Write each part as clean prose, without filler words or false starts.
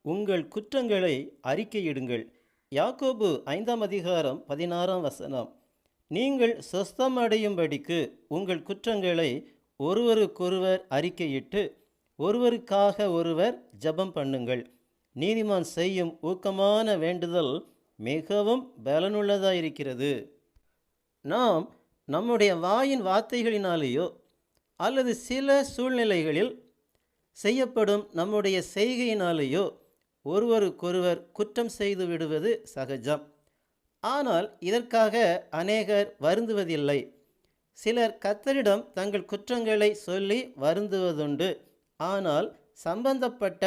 உங்கள் குற்றங்களை அறிக்கையிடுங்கள். யாக்கோபு 5ஆம் அதிகாரம் 16ஆம் வசனம். நீங்கள் சொஸ்தமடையும்படிக்கு உங்கள் குற்றங்களை ஒருவருக்கொருவர் அறிக்கையிட்டு ஒருவருக்காக ஒருவர் ஜெபம் பண்ணுங்கள். நீதிமான் செய்யும் ஊக்கமான வேண்டுதல் மிகவும் பலனுள்ளதாயிருக்கிறது. நாம் நம்முடைய வாயின் வார்த்தைகளினாலேயோ அல்லது சில சூழ்நிலைகளில் செய்யப்படும் நம்முடைய செய்கையினாலேயோ ஒருவருக்கொருவர் குற்றம் செய்து விடுவது சகஜம். ஆனால் இதற்காக அநேகர் வருந்துவதில்லை. சிலர் கர்த்தரிடம் தங்கள் குற்றங்களை சொல்லி வருந்துவதுண்டு. ஆனால் சம்பந்தப்பட்ட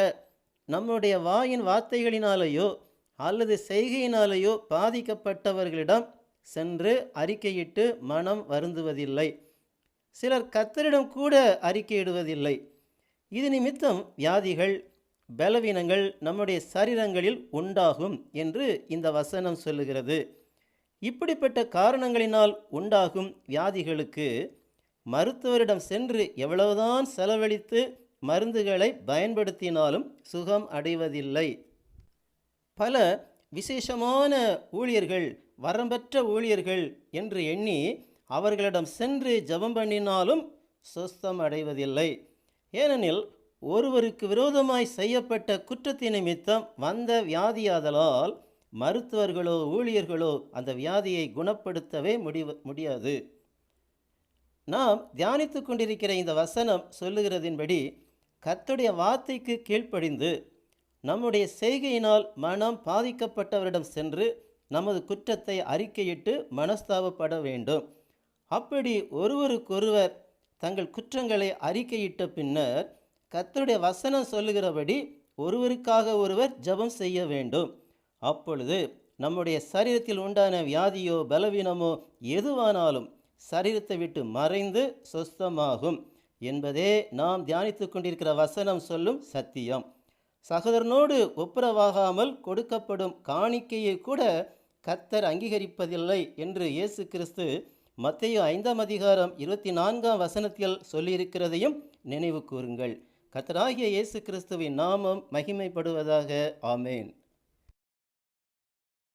நம்முடைய வாயின் வார்த்தைகளினாலேயோ அல்லது செய்கையினாலேயோ பாதிக்கப்பட்டவர்களிடம் சென்று அறிக்கையிட்டு மனம் வருந்துவதில்லை. சிலர் கர்த்தரிடம் கூட அறிக்கையிடுவதில்லை. இது நிமித்தம் வியாதிகள், பலவீனங்கள் நம்முடைய சரீரங்களில் உண்டாகும் என்று இந்த வசனம் சொல்லுகிறது. இப்படிப்பட்ட காரணங்களினால் உண்டாகும் வியாதிகளுக்கு மருத்துவரிடம் சென்று எவ்வளவுதான் செலவழித்து மருந்துகளை பயன்படுத்தினாலும் சுகம் அடைவதில்லை. பல விசேஷமான ஊழியர்கள், வரம்பற்ற ஊழியர்கள் என்று எண்ணி அவர்களிடம் சென்று ஜெபம் பண்ணினாலும் சுஸ்தம் அடைவதில்லை. ஏனெனில் ஒருவருக்கு விரோதமாய் செய்யப்பட்ட குற்றத்தின் நிமித்தம் வந்த வியாதியாதலால் மருத்துவர்களோ ஊழியர்களோ அந்த வியாதியை குணப்படுத்தவே முடியாது. நாம் தியானித்து கொண்டிருக்கிற இந்த வசனம் சொல்லுகிறதின்படி கர்த்தருடைய வார்த்தைக்கு கீழ்ப்படிந்து நம்முடைய செய்கையினால் மனம் பாதிக்கப்பட்டவரிடம் சென்று நமது குற்றத்தை அறிக்கையிட்டு மனஸ்தாபப்பட வேண்டும். அப்படி ஒருவருக்கொருவர் தங்கள் குற்றங்களை அறிக்கையிட்ட பின்னர் கர்த்தருடைய வசனம் சொல்லுகிறபடி ஒருவருக்காக ஒருவர் ஜெபம் செய்ய வேண்டும். அப்பொழுது நம்முடைய சரீரத்தில் உண்டான வியாதியோ பலவீனமோ எதுவானாலும் சரீரத்தை விட்டு மறைந்து சொஸ்தமாகும் என்பதே நாம் தியானித்து கொண்டிருக்கிற வசனம் சொல்லும் சத்தியம். சகோதரனோடு ஒப்புரவாகாமல் கொடுக்கப்படும் காணிக்கையை கூட கர்த்தர் அங்கீகரிப்பதில்லை என்று இயேசு கிறிஸ்து மத்தேயு 5ஆம் அதிகாரம் 24ஆம் வசனத்தில் சொல்லியிருக்கிறதையும் நினைவு கூறுங்கள். கர்த்தராகிய இயேசு கிறிஸ்துவின் நாமம் மகிமைப்படுவதாக. ஆமேன்.